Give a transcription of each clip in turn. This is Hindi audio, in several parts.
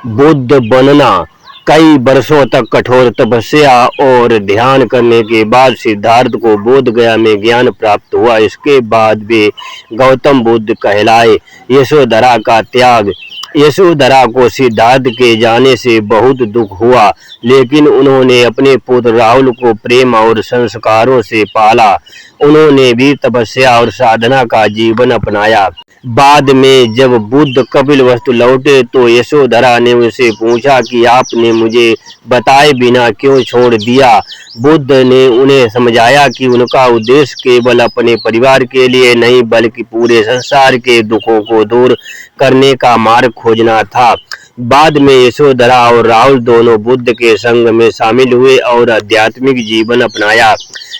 बुद्ध बनना। कई वर्षों तक कठोर तपस्या और ध्यान करने के बाद सिद्धार्थ को बोध गया में ज्ञान प्राप्त हुआ। इसके बाद वे गौतम बुद्ध कहलाए। यशोधरा का त्याग। यशोधरा को सिद्धार्थ के जाने से बहुत दुख हुआ, लेकिन उन्होंने अपने पुत्र राहुल को प्रेम और संस्कारों से पाला। उन्होंने भी तपस्या और साधना का जीवन अपनाया। बाद में जब बुद्ध कपिलवस्तु लौटे तो यशोधरा ने उनसे पूछा कि आपने मुझे बताए बिना क्यों छोड़ दिया। बुद्ध ने उन्हें समझाया कि उनका उद्देश्य केवल अपने परिवार के लिए नहीं बल्कि पूरे संसार के दुखों को दूर करने का मार्ग खोजना था। बाद में यशोधरा और राहुल दोनों बुद्ध के संग में शामिल हुए और आध्यात्मिक जीवन अपनाया।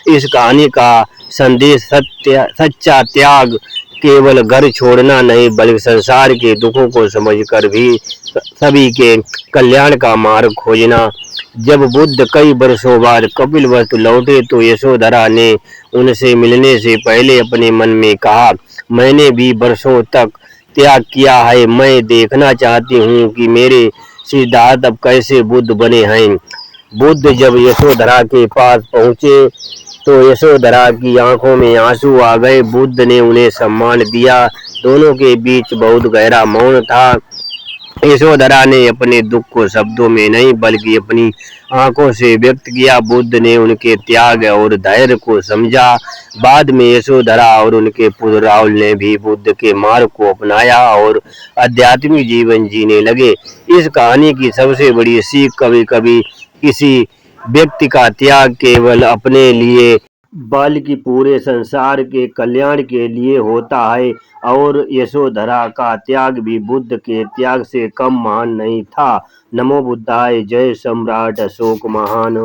इस कहानी का संदेश सच्चा त्याग, केवल घर छोड़ना नहीं बल्कि संसार के दुखों को समझकर भी सभी के कल्याण का मार्ग खोजना। जब बुद्ध कई वर्षों बाद कपिलवस्तु लौटे तो यशोधरा ने उनसे मिलने से पहले अपने मन में कहा, मैंने भी वर्षों तक त्याग किया है। मैं देखना चाहती हूँ कि मेरे सिद्धार्थ अब कैसे बुद्ध बने हैं। बुद्ध जब यशोधरा के पास पहुँचे तो यशोधरा की आंखों में आंसू आ गए। बुद्ध ने उन्हें सम्मान दिया। दोनों के बीच बहुत गहरा मौन था। यशोधरा ने अपने दुख को शब्दों में नहीं बल्कि अपनी आंखों से व्यक्त किया। बुद्ध ने उनके त्याग और धैर्य को समझा। बाद में यशोधरा और उनके पुत्र राहुल ने भी बुद्ध के मार्ग को अपनाया और आध्यात्मिक जीवन जीने लगे। इस कहानी की सबसे बड़ी सीख, कभी कभी किसी व्यक्ति का त्याग केवल अपने लिए बल्कि पूरे संसार के कल्याण के लिए होता है। और यशोधरा का त्याग भी बुद्ध के त्याग से कम महान नहीं था। नमो बुद्धाय। जय सम्राट अशोक महान।